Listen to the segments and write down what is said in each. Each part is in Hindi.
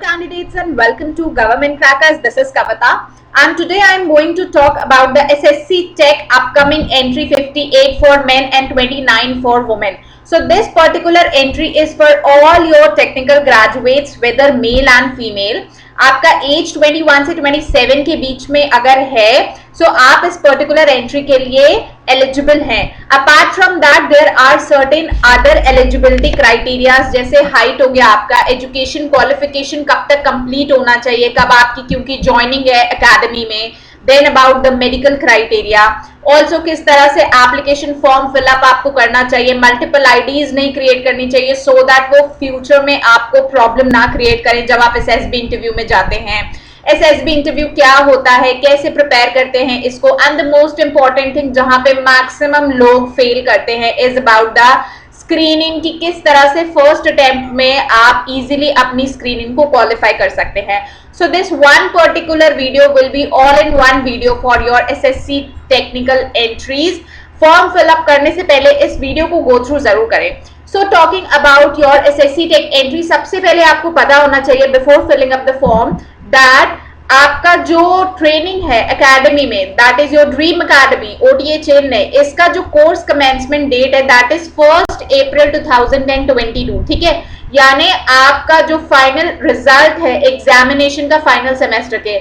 candidates and welcome to Government Crackers. This is Kavita and today I am going to talk about the SSC Tech upcoming entry 58 for men and 29 for women. So this particular entry is for all your technical graduates whether male and female. आपका एज 21 से 27 के बीच में अगर है सो आप इस पर्टिकुलर एंट्री के लिए एलिजिबल हैं. Apart from that there are certain other eligibility criterias जैसे हाइट हो गया, आपका एजुकेशन क्वालिफिकेशन कब तक कंप्लीट होना चाहिए, कब आपकी क्योंकि ज्वाइनिंग है एकेडमी में, then about the medical criteria, also किस तरह से एप्लीकेशन फॉर्म फिलअप आपको करना चाहिए, मल्टीपल आईडीज नहीं क्रिएट करनी चाहिए सो दैट वो फ्यूचर में आपको प्रॉब्लम ना क्रिएट करें जब आप एसएसबी इंटरव्यू में जाते हैं. एसएसबी इंटरव्यू क्या होता है, कैसे प्रिपेयर करते हैं इसको, and the most important thing जहां पे मैक्सिमम लोग फेल करते हैं इज अबाउट द स्क्रीनिंग की किस तरह से फर्स्ट अटेम्प्ट में आप इजीली अपनी स्क्रीनिंग को क्वालिफाई कर सकते हैं. So this one particular video will be all in one video for your SSC technical entries. Form fill up करने से पहले इस वीडियो को go through जरूर करें. So talking about your SSC tech entry, सबसे पहले आपको पता होना चाहिए before filling up the form that आपका जो ट्रेनिंग है एकेडमी में that is your dream academy OTA Chennai, इसका जो कोर्स कमेंसमेंट डेट है दैट इज 1 अप्रैल 2022. ठीक है, यानी आपका जो फाइनल रिजल्ट है एग्जामिनेशन का फाइनल सेमेस्टर के,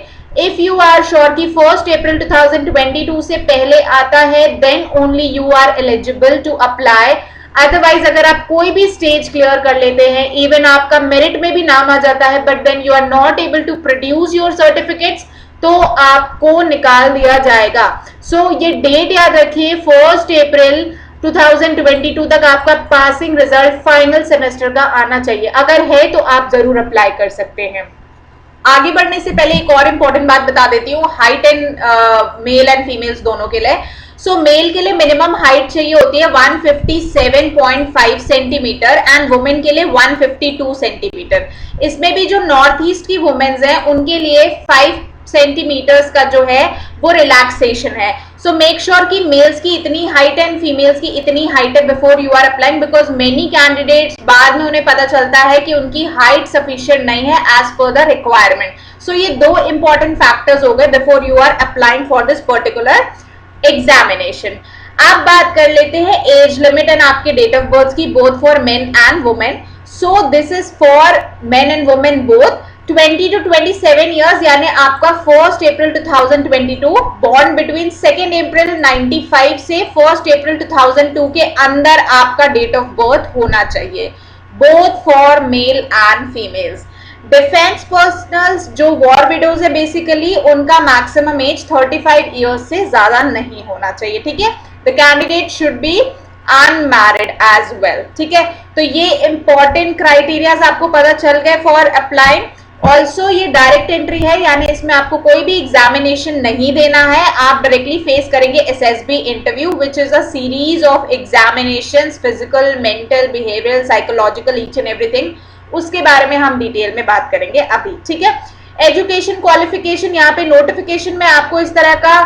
इफ यू आर श्योर कि 1 अप्रैल 2022 से पहले आता है then only you are eligible to apply. Otherwise अगर आप कोई भी स्टेज क्लियर कर लेते हैं, इवन आपका मेरिट में भी नाम आ जाता है but then you are not able to produce your certificates, तो आपको निकाल दिया जाएगा. सो ये डेट याद रखिए, 1 अप्रैल 2022 तक आपका पासिंग रिजल्ट फाइनल सेमेस्टर का आना चाहिए. अगर है तो आप जरूर अप्लाई कर सकते हैं. आगे बढ़ने से पहले एक और इम्पोर्टेंट बात बता देती हूँ height and mail and females दोनों के लिए. सो मेल के लिए मिनिमम हाइट चाहिए होती है 157.5 सेंटीमीटर एंड वुमेन के लिए 152 सेंटीमीटर. इसमें भी जो नॉर्थ ईस्ट की वुमेन्स हैं उनके लिए 5 सेंटीमीटर्स का जो है वो रिलैक्सेशन है. सो मेक श्योर कि मेल्स की इतनी हाइट एंड फीमेल्स की इतनी हाइट है before you are applying, because many candidates बाद में उन्हें पता चलता है कि उनकी हाइट सफिशिएंट नहीं है एज पर द रिक्वायरमेंट. सो ये दो इंपॉर्टेंट फैक्टर्स हो गए before you are applying for this particular examination. अब बात कर लेते हैं एज लिमिट एंड आपके डेट ऑफ बर्थ की, both for men and women. So this is for men and women both 20 to 27 years, यानी आपका 1 अप्रैल 2022, बॉर्न बिटवीन 2 अप्रैल 95 से 1 अप्रैल 2002 के अंदर आपका डेट ऑफ बर्थ होना चाहिए, both for male and females. Defence personnels जो वॉर विडोज है बेसिकली उनका मैक्सिमम एज 35 इयर्स से ज्यादा नहीं होना चाहिए. ठीक है, the candidate should be unmarried as well. ठीक है, तो ये इंपॉर्टेंट क्राइटेरियाज आपको पता चल गए फॉर अप्लाइंग. ऑल्सो ये डायरेक्ट एंट्री है, यानी इसमें आपको कोई भी एग्जामिनेशन नहीं देना है, आप डायरेक्टली फेस करेंगे SSB interview which is a series of examinations, physical, mental, behavioural, psychological, each and everything. उसके बारे में हम डिटेल में बात करेंगे अभी. ठीक है, एजुकेशन क्वालिफिकेशन, यहाँ पे नोटिफिकेशन में आपको इस तरह का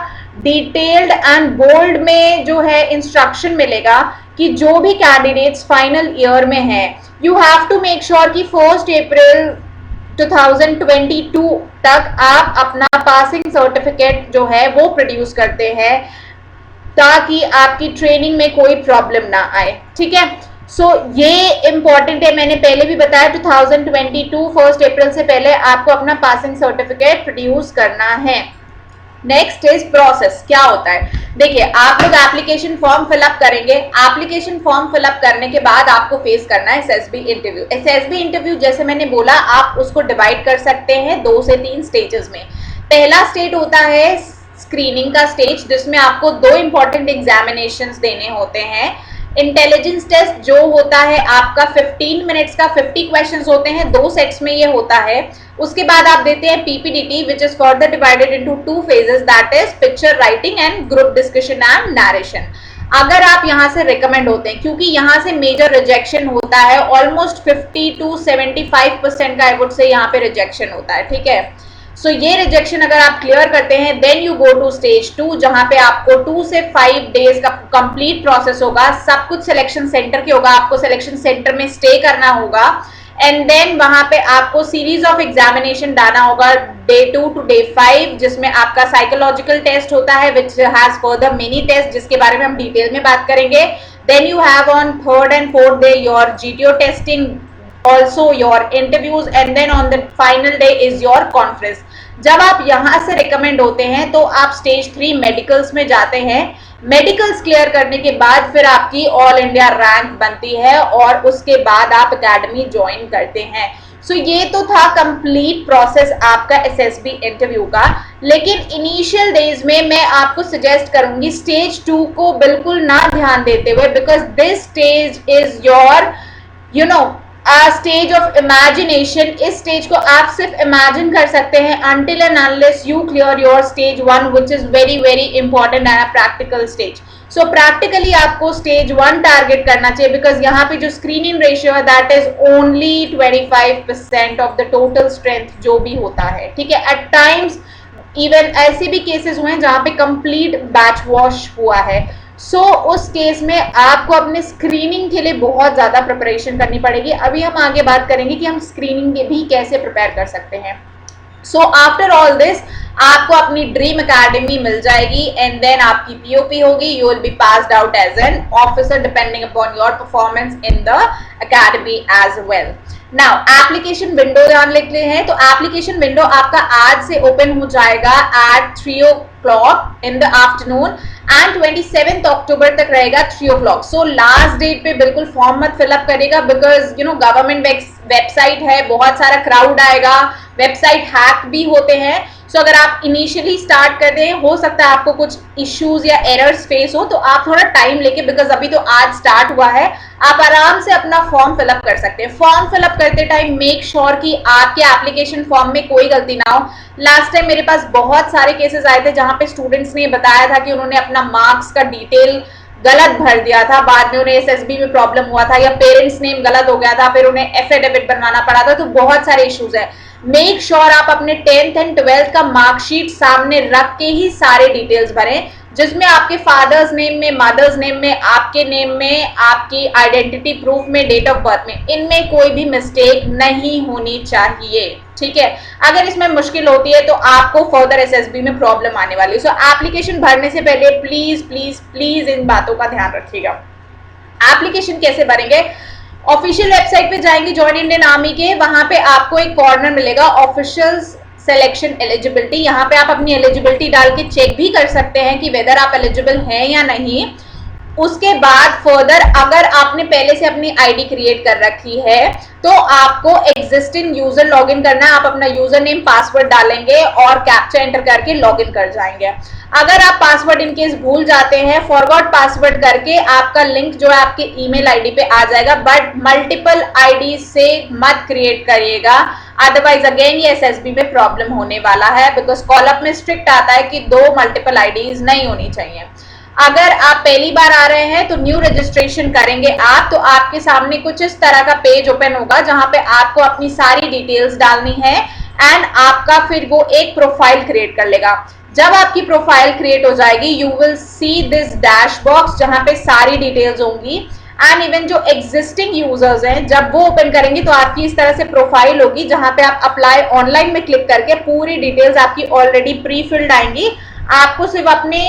डिटेल्ड एंड बोल्ड में जो है इंस्ट्रक्शन मिलेगा कि जो भी कैंडिडेट्स फाइनल ईयर में हैं you have to make sure कि 1 अप्रैल 2022 तक आप अपना पासिंग सर्टिफिकेट जो है वो प्रोड्यूस करते हैं ताकि आपकी ट्रेनिंग में कोई प्रॉब्लम ना आए. ठीक है, सो ये इंपॉर्टेंट है, मैंने पहले भी बताया 2022 1 अप्रैल से पहले आपको अपना पासिंग सर्टिफिकेट प्रोड्यूस करना है. Next is process. क्या होता है, देखिए आप लोग एप्लीकेशन फॉर्म फिलअप करेंगे. एप्लीकेशन फॉर्म फिलअप करने के बाद आपको फेस करना है एसएसबी इंटरव्यू. एसएसबी इंटरव्यू जैसे मैंने बोला आप उसको डिवाइड कर सकते हैं 2 से 3 स्टेजेस में. पहला स्टेज होता है स्क्रीनिंग का स्टेज जिसमें आपको 2 इंपॉर्टेंट एग्जामिनेशंस देने होते हैं. इंटेलिजेंस टेस्ट जो होता है आपका 15 मिनट्स का 50 क्वेश्चंस होते हैं, 2 सेट्स में ये होता है. उसके बाद आप देते हैं PPDT which is further divided into 2 phases, that is picture writing and group discussion and narration. अगर आप यहाँ से रिकमेंड होते हैं, क्योंकि यहाँ से मेजर रिजेक्शन होता है, ऑलमोस्ट 50 to 75% का आई वुड से यहाँ पे रिजेक्शन होता है. ठीक है, सो ये रिजेक्शन अगर आप क्लियर करते हैं then you go to stage 2 जहां पे आपको 2 से 5 डेज का कंप्लीट प्रोसेस होगा. सब कुछ सिलेक्शन सेंटर के होगा, आपको सिलेक्शन सेंटर में स्टे करना होगा एंड देन वहां पे आपको सीरीज ऑफ एग्जामिनेशन डालना होगा डे 2 टू डे 5, जिसमें आपका साइकोलॉजिकल टेस्ट होता है which has further mini test, जिसके बारे में हम डिटेल में बात करेंगे. Then you have on third and fourth day your GTO testing, also your interviews, and then on the final day is your conference. जब आप यहाँ से रिकमेंड होते हैं तो आप स्टेज 3 मेडिकल्स में जाते हैं. मेडिकल्स क्लियर करने के बाद फिर आपकी ऑल इंडिया रैंक बनती है और उसके बाद आप एकेडमी ज्वाइन करते हैं. सो ये तो था कंप्लीट प्रोसेस आपका एसएसबी इंटरव्यू का. लेकिन इनिशियल डेज में मैं आपको सजेस्ट करूंगी स्टेज 2 को बिल्कुल ना ध्यान देते हुए, because this stage is your stage of imagination. इस स्टेज को आप सिर्फ इमेजिन कर सकते हैं until and unless you clear your stage 1, which is very very important and a practical stage. So practically आपको stage 1 टारगेट करना चाहिए, बिकॉज यहाँ पे जो स्क्रीनिंग रेशियो है that is only 25% of the total strength जो भी होता है. ठीक है, एट टाइम्स इवन ऐसे भी केसेस हुए हैं जहाँ पे कंप्लीट बैच वॉश हुआ है. सो उस केस में आपको अपने स्क्रीनिंग के लिए बहुत ज़्यादा प्रिपरेशन करनी पड़ेगी. अभी हम आगे बात करेंगे कि हम स्क्रीनिंग के भी कैसे प्रिपेयर कर सकते हैं. सो आफ्टर ऑल दिस आपको अपनी ड्रीम एकेडमी मिल जाएगी एंड देन आपकी पीओपी होगी. You will be passed out as an officer depending upon your performance in the academy as well. Now application window जान लेते हैं. तो एप्लीकेशन विंडो आपका आज से ओपन हो जाएगा at 3 o'clock in the afternoon and 27 October तक रहेगा 3 o'clock. सो लास्ट डेट पे बिल्कुल फॉर्म मत फिलअप करेगा, बिकॉज गवर्नमेंट वेबसाइट है, बहुत सारा क्राउड आएगा, वेबसाइट हैक भी होते हैं. सो अगर आप इनिशियली स्टार्ट कर दें, हो सकता है आपको कुछ इश्यूज या एरर्स फेस हो, तो आप थोड़ा टाइम लेके, बिकॉज अभी तो आज स्टार्ट हुआ है, आप आराम से अपना फॉर्म फिलअप कर सकते हैं. फॉर्म फिलअप करते टाइम मेक श्योर कि आपके एप्लीकेशन फॉर्म में कोई गलती ना हो. लास्ट टाइम मेरे पास बहुत सारे केसेस आए थे जहां पे स्टूडेंट्स ने बताया था कि उन्होंने अपना मार्क्स का डिटेल गलत भर दिया था, बाद में उन्हें एसएसबी में प्रॉब्लम हुआ था, या पेरेंट्स नेम गलत हो गया था, फिर उन्हें एफिडेविट बनवाना पड़ा था. तो बहुत सारे इश्यूज है. मेक श्योर आप अपने 10th एंड 12th का मार्कशीट सामने रख के ही सारे डिटेल्स भरें, जिसमें आपके फादर्स नेम में, मदर्स नेम में, आपके नेम में, आपकी आइडेंटिटी प्रूफ में, डेट ऑफ बर्थ में, इनमें कोई भी मिस्टेक नहीं होनी चाहिए. ठीक है, अगर इसमें मुश्किल होती है तो आपको फर्दर एसएसबी में प्रॉब्लम आने वाली है. सो एप्लीकेशन भरने से पहले प्लीज प्लीज प्लीज इन बातों का ध्यान रखिएगा. एप्लीकेशन कैसे भरेंगे? ऑफिशियल वेबसाइट पे जाएंगे जॉइन इंडियन आर्मी के, वहां पे आपको एक कॉर्नर मिलेगा ऑफिशियल सिलेक्शन एलिजिबिलिटी. यहाँ पे आप अपनी एलिजिबिलिटी डाल के चेक भी कर सकते हैं कि वेदर आप एलिजिबल हैं या नहीं. उसके बाद फर्दर अगर आपने पहले से अपनी आईडी क्रिएट कर रखी है तो आपको एग्जिस्टिंग यूजर लॉगिन करना है. आप अपना यूजर नेम पासवर्ड डालेंगे और कैप्चा एंटर करके लॉगिन कर जाएंगे. अगर आप पासवर्ड इनकेस भूल जाते हैं, फॉरवर्ड पासवर्ड करके आपका लिंक जो है आपके ईमेल आईडी पे आ जाएगा, बट मल्टीपल आईडी से मत क्रिएट करिएगा, अदरवाइज अगेन ये एसएसबी में प्रॉब्लम होने वाला है, बिकॉज कॉलअप में स्ट्रिक्ट आता है कि 2 मल्टीपल आईडीज नहीं होनी चाहिए. अगर आप पहली बार आ रहे हैं तो न्यू रजिस्ट्रेशन करेंगे आप, तो आपके सामने कुछ इस तरह का पेज ओपन होगा जहां पे आपको अपनी सारी डिटेल्स डालनी है एंड आपका फिर वो एक प्रोफाइल क्रिएट कर लेगा. जब आपकी प्रोफाइल क्रिएट हो जाएगी you will see this dash box जहां पे सारी डिटेल्स होंगी एंड इवन जो एग्जिस्टिंग यूजर्स हैं जब वो ओपन करेंगे तो आपकी इस तरह से प्रोफाइल होगी जहां पे आप अप्लाई ऑनलाइन में क्लिक करके पूरी डिटेल्स आपकी ऑलरेडी प्री फिल्ड आएंगी. आपको सिर्फ अपने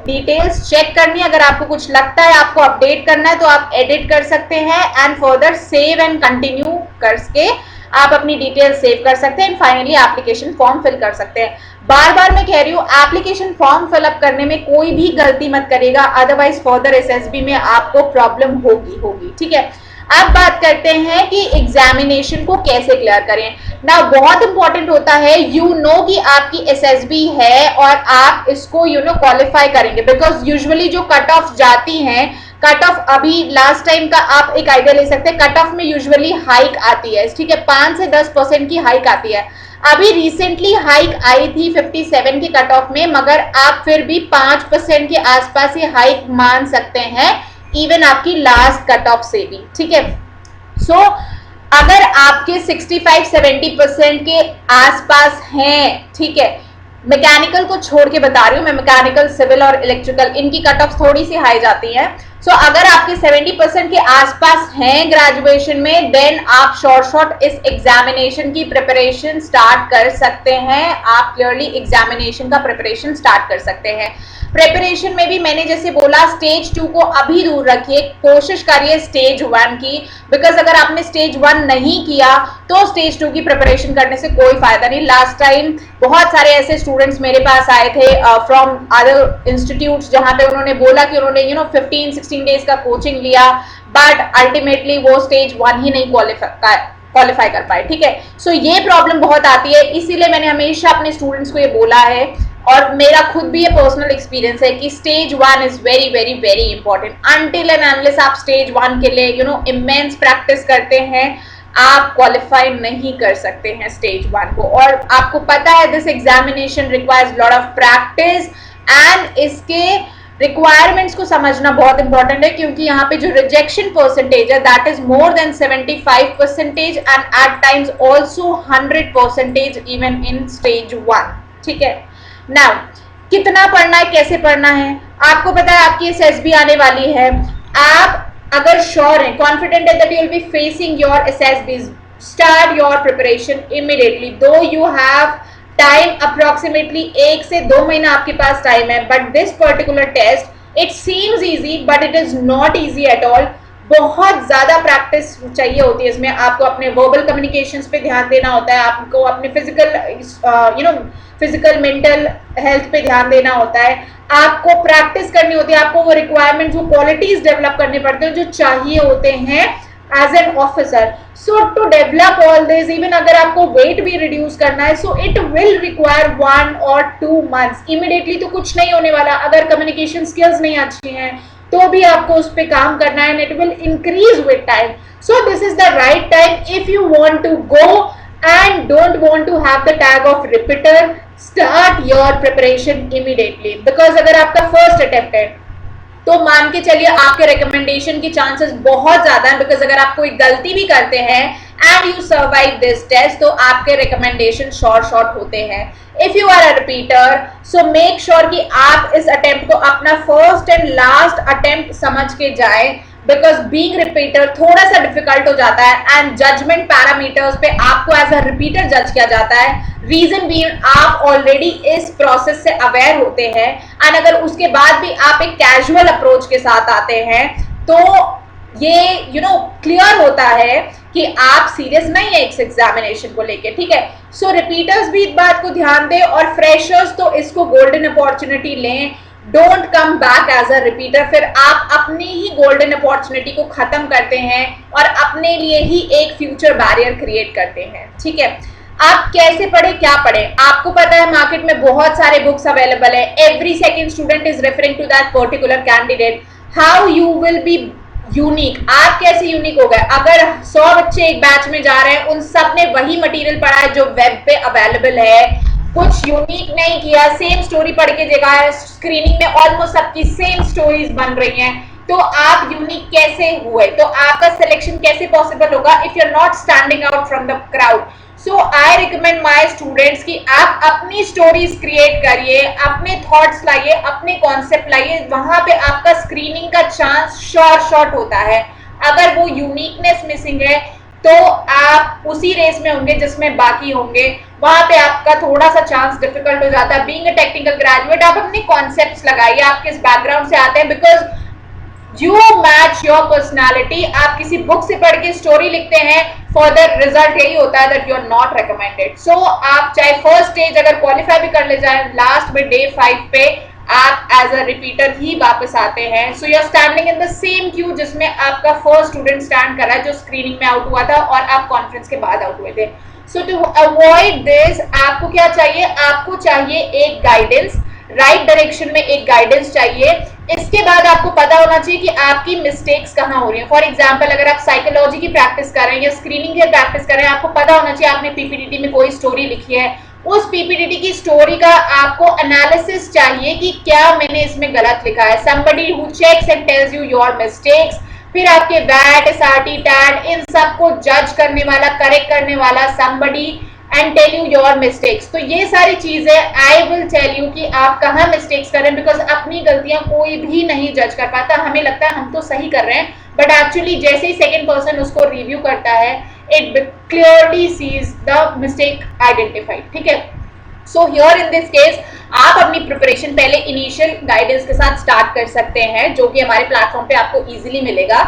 डिटेल्स चेक करनी है. अगर आपको कुछ लगता है आपको अपडेट करना है तो आप एडिट कर सकते हैं and further save and continue करके आप अपनी डिटेल्स सेव कर सकते हैं. फाइनली एप्लीकेशन फॉर्म फिल कर सकते हैं. बार बार मैं कह रही हूँ एप्लीकेशन फॉर्म फिलअप करने में कोई भी गलती मत करेगा, अदरवाइज फर्दर एसएसबी में आपको प्रॉब्लम होगी. ठीक है, अब बात करते हैं कि एग्जामिनेशन को कैसे क्लियर करें. ना बहुत इंपॉर्टेंट होता है कि आपकी एसएसबी है और आप इसको क्वालिफाई करेंगे, बिकॉज यूजुअली जो कट ऑफ जाती हैं, कट ऑफ अभी लास्ट टाइम का आप एक आइडिया ले सकते हैं, कट ऑफ में यूजुअली हाइक आती है. ठीक है, 5 से 10% की हाइक आती है. अभी रिसेंटली हाइक आई थी 57 के कट ऑफ में, मगर आप फिर भी 5% के आसपास ही हाइक मान सकते हैं इवन आपकी लास्ट कट ऑफ से भी. ठीक है, सो अगर आपके 65-70% के आसपास हैं, ठीक है, मैकेनिकल को छोड़ के बता रही हूँ मैं, मैकेनिकल, सिविल और इलेक्ट्रिकल इनकी कट ऑफ थोड़ी सी हाई जाती है, सो अगर आपके 70% के आसपास हैं ग्रेजुएशन में, देन आप शॉर्ट इस एग्जामिनेशन की प्रिपरेशन स्टार्ट कर सकते हैं। आप क्लियरली एग्जामिनेशन का प्रिपरेशन स्टार्ट कर सकते हैं। प्रिपरेशन में भी मैंने जैसे बोला, स्टेज 2 को अभी दूर रखिए, कोशिश करिए स्टेज 1 की, बिकॉज अगर आपने स्टेज 1 नहीं किया तो स्टेज 2 की प्रिपरेशन करने से कोई फायदा नहीं। लास्ट टाइम बहुत सारे ऐसे स्टूडेंट्स मेरे पास आए थे फ्रॉम अदर इंस्टीट्यूट्स, जहां पे उन्होंने बोला कि उन्होंने 15-16 डेज का कोचिंग लिया, बट अल्टीमेटली वो स्टेज 1 ही नहीं क्वालिफाई कर पाए। ठीक है, सो ये प्रॉब्लम बहुत आती है, इसीलिए मैंने हमेशा अपने स्टूडेंट्स को ये बोला है, और मेरा खुद भी ये पर्सनल एक्सपीरियंस है कि stage 1 is very very very important. Until and unless आप स्टेज 1 के लिए इमेंस प्रैक्टिस करते हैं, आप क्वालिफाई नहीं कर सकते हैं स्टेज 1 को। और आपको पता है this examination requires lot of practice, and इसके रिक्वायरमेंट्स को समझना बहुत इंपॉर्टेंट है, क्योंकि यहाँ पे जो रिजेक्शन परसेंटेज है that is more than 75% and at times also 100% even in stage 1। ठीक है, नाउ कितना पढ़ना है, कैसे पढ़ना है, आपको पता है आपकी एसएसबी आने वाली है। आप अगर श्योर हैं, कॉन्फिडेंट है that you will be facing your SSBs, start your preparation immediately. Do you have time approximately 1 से 2 महीना आपके पास टाइम है, but this particular test it seems easy but it is not easy at all. बहुत ज्यादा प्रैक्टिस चाहिए होती है इसमें। आपको अपने वर्बल कम्युनिकेशंस पे ध्यान देना होता है, आपको अपने फिजिकल मेंटल हेल्थ पे ध्यान देना होता है, आपको प्रैक्टिस करनी होती है, आपको वो रिक्वायरमेंट्स, वो क्वालिटीज डेवलप करने पड़ते हैं जो चाहिए होते हैं as an officer. So to develop all this, even अगर आपको वेट भी रिड्यूस करना है, so it will require 1 or 2 months। Immediately तो कुछ नहीं होने वाला। अगर कम्युनिकेशन स्किल्स नहीं अच्छी हैं तो भी आपको उस पर काम करना है, it will increase with time. So this is the right time if you want to go and don't want to have the tag of repeater, start your preparation immediately, because अगर आपका first attempt है तो मान के चलिए आपके रिकमेंडेशन की चांसेस बहुत ज्यादा है, बिकॉज अगर आप कोई गलती भी करते हैं and you survive this test तो आपके रिकमेंडेशन शॉर्ट होते हैं। If you are a repeater, so make sure कि आप इस अटेम्प्ट को अपना फर्स्ट एंड लास्ट अटेम्प्ट समझ के जाए, बिकॉज बीइंग रिपीटर थोड़ा सा डिफिकल्ट हो जाता है एंड जजमेंट पैरामीटर्स पे आपको एज अ रिपीटर जज किया जाता है। रीजन बीइंग आप ऑलरेडी इस प्रोसेस से अवेयर होते हैं, एंड अगर उसके बाद भी आप एक कैजुअल अप्रोच के साथ आते हैं तो ये क्लियर होता है कि आप सीरियस नहीं है इस एग्जामिनेशन को लेके। ठीक है, सो रिपीटर्स भी इस बात को ध्यान दें, और फ्रेशर्स तो इसको गोल्डन अपॉर्चुनिटी लें। Don't come back as a repeater, फिर आप अपनी ही गोल्डन अपॉर्चुनिटी को खत्म करते हैं और अपने लिए ही एक फ्यूचर बैरियर क्रिएट करते हैं। ठीक है, आप कैसे पढ़े, क्या पढ़े, आपको पता है मार्केट में बहुत सारे बुक्स अवेलेबल है। Every second student is referring to that particular candidate. How you will be unique, आप कैसे यूनिक हो गए? अगर 100 बच्चे एक बैच में जा रहे हैं, उन सब ने वही मटेरियल पढ़ा है जो वेब पे अवेलेबल है, कुछ यूनिक नहीं किया, सेम स्टोरी पढ़ के जगह है, स्क्रीनिंग में ऑलमोस्ट सबकी सेम स्टोरीज बन रही हैं, तो आप यूनिक कैसे हुए? तो आपका सिलेक्शन कैसे पॉसिबल होगा if you are not standing out from the crowd? So I recommend my students कि आप अपनी स्टोरीज क्रिएट करिए, अपने थॉट्स लाइए, अपने कॉन्सेप्ट लाइए, वहां पे आपका स्क्रीनिंग का चांस शॉर्ट होता है। अगर वो यूनिकनेस मिसिंग है तो आप उसी रेस में होंगे जिसमें बाकी होंगे, वहां पे आपका थोड़ा सा चांस डिफिकल्ट हो जाता है। बीइंग अ टेक्निकल ग्रेजुएट, आप अपने कॉन्सेप्ट्स लगाइए, आप किस बैकग्राउंड से आते हैं, because you match your personality. आप किसी बुक से पढ़ के स्टोरी लिखते हैं, फर्दर रिजल्ट यही होता है that you are not recommended. So आप चाहे फर्स्ट स्टेज अगर क्वालिफाई भी कर ले जाए, लास्ट में डे 5 पे आप एज अ रिपीटर ही वापस आते हैं। So you are standing in the same queue जिसमें आपका फर्स्ट स्टूडेंट स्टैंड कर रहा है जो स्क्रीनिंग में आउट हुआ था और आप कॉन्फ्रेंस के बाद आउट हुए थे। सो टू अवॉइड दिस आपको क्या चाहिए? आपको चाहिए एक गाइडेंस, राइट डायरेक्शन में एक गाइडेंस चाहिए। इसके बाद आपको पता होना चाहिए कि आपकी मिस्टेक्स कहाँ हो रही है। फॉर एग्जाम्पल, अगर आप साइकोलॉजी की प्रैक्टिस कर रहे हैं या स्क्रीनिंग की प्रैक्टिस कर रहे हैं, आपको पता होना चाहिए आपने पीपीटीटी में कोई स्टोरी लिखी है, उस पीपीटीटी की स्टोरी का आपको एनालिसिस चाहिए कि क्या मैंने इसमें गलत लिखा है। somebody who checks and tells you your mistakes। फिर आपके वैट, एसआरटी, टैट, इन सबको जज करने वाला, करेक्ट करने वाला somebody and tell you your mistakes. तो ये सारी चीजें आई विल टेल यू कि आप कहाँ मिस्टेक्स कर रहे हैं, बिकॉज अपनी गलतियां कोई भी नहीं जज कर पाता। हमें लगता है हम तो सही कर रहे हैं, बट एक्चुअली जैसे ही सेकेंड पर्सन उसको रिव्यू करता है, it clearly sees the mistake identified. ठीक है, so here in this case आप अपनी प्रिपरेशन पहले इनिशियल गाइडेंस के साथ स्टार्ट कर सकते हैं, जो कि हमारे प्लेटफॉर्म पे आपको इजीली मिलेगा।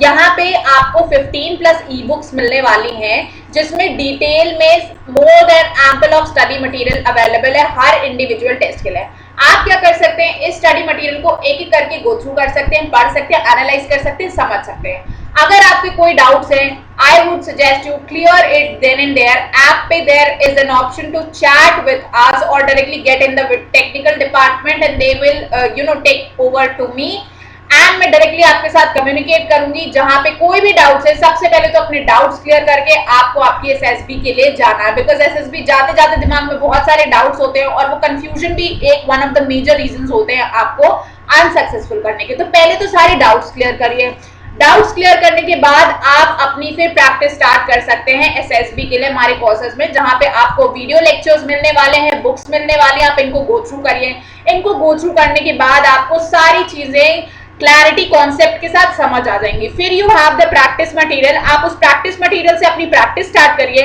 यहाँ पे आपको 15 प्लस ई बुक्स मिलने वाली हैं, जिसमें डिटेल में more than ample of study material available है हर इंडिविजुअल टेस्ट के लिए। आप क्या कर सकते हैं, इस स्टडी मटेरियल को एक एक करके गो थ्रू कर सकते हैं, पढ़ सकते हैं, एनालाइज कर सकते हैं, समझ सकते हैं। अगर आपके कोई डाउट्स हैं, I would suggest you clear it then and there. App पे there is an option to chat with us और directly get in the technical department and they will take over to me, and मैं डायरेक्टली आपके साथ कम्युनिकेट करूंगी। जहां पे कोई भी डाउट्स है, सबसे पहले तो अपने डाउट्स क्लियर करके आपको आपकी एसएसबी के लिए जाना है, बिकॉज एसएसबी जाते जाते दिमाग में बहुत सारे डाउट्स होते हैं और वो कंफ्यूजन भी एक one of the major reasons होते हैं आपको अनसक्सेसफुल करने के। तो पहले तो सारे डाउट्स क्लियर करिए। डाउट्स क्लियर करने के बाद आप अपनी फिर प्रैक्टिस स्टार्ट कर सकते हैं एसएसबी के लिए हमारे कोर्सेज में, जहां पे आपको वीडियो लेक्चर्स मिलने वाले हैं, बुक्स मिलने वाले हैं, आप इनको गो थ्रू करिए। इनको गो थ्रू करने के बाद आपको सारी चीजें क्लैरिटी कॉन्सेप्ट के साथ समझ आ जाएंगी। फिर you have the practice material, आप उस प्रैक्टिस मटेरियल से अपनी प्रैक्टिस स्टार्ट करिए।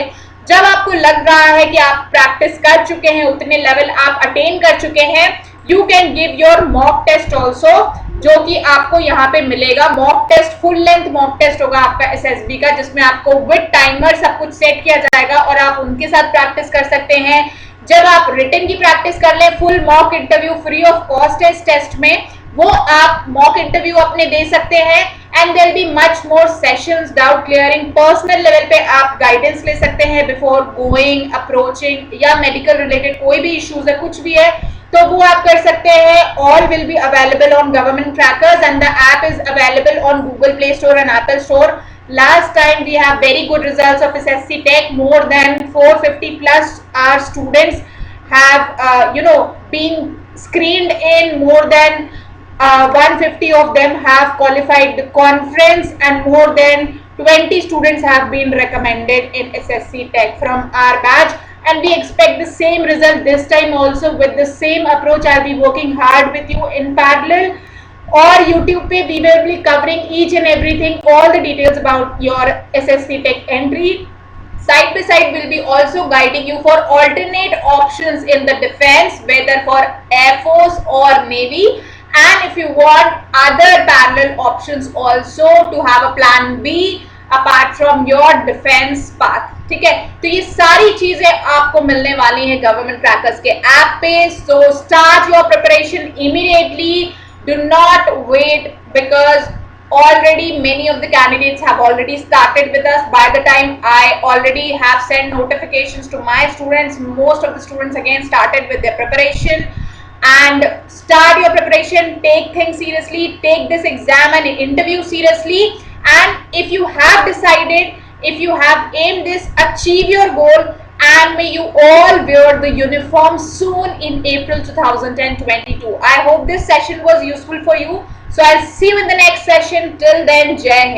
जब आपको लग रहा है कि आप प्रैक्टिस कर चुके हैं, उतने लेवल आप अटेन कर चुके हैं, you can give your mock test also, जो कि आपको यहाँ पे मिलेगा। Mock test full length mock test होगा आपका एसएसबी का, जिसमें आपको विद टाइमर सब कुछ सेट किया जाएगा और आप उनके साथ प्रैक्टिस कर सकते हैं। जब आप रिटन की प्रैक्टिस कर ले, full mock interview free of cost है इस टेस्ट में, वो आप मॉक इंटरव्यू अपने दे सकते हैं। And there be much more sessions, doubt clearing, personal level पे आप गाइडेंस ले सकते हैं बिफोर गोइंग, अप्रोचिंग, या मेडिकल रिलेटेड कोई भी इश्यूज है, कुछ भी है तो वो आप कर सकते हैं। All will be available on government trackers and the app is available on Google Play Store and Apple Store. Last time we have very good results of SSC Tech. More than 450 plus our students have been screened in. More than 150 of them have qualified the conference, and more than 20 students have been recommended in SSC Tech from our batch, and we expect the same result this time also with the same approach. I'll be working hard with you in parallel, और YouTube पे we will be covering each and everything, all the details about your SSC Tech entry. Side by side we'll be also guiding you for alternate options in the defense, whether for Air Force or Navy, and if you want other parallel options also to have a plan B apart from your defense path. ठीक है, तो ये सारी चीजें आपको मिलने वाली हैं गवर्नमेंट क्रैकर्स के ऐप पे। So start your preparation immediately. Do not wait, because already many of the candidates have already started with us. By the time I already have sent notifications to my students, most of the students again started with their preparation. And start your preparation, take things seriously, take this exam and interview seriously, and if you have decided, if you have aimed this, achieve your goal, and may you all wear the uniform soon in April 2022. I hope this session was useful for you. So I'll see you in the next session. Till then, Jai Hind.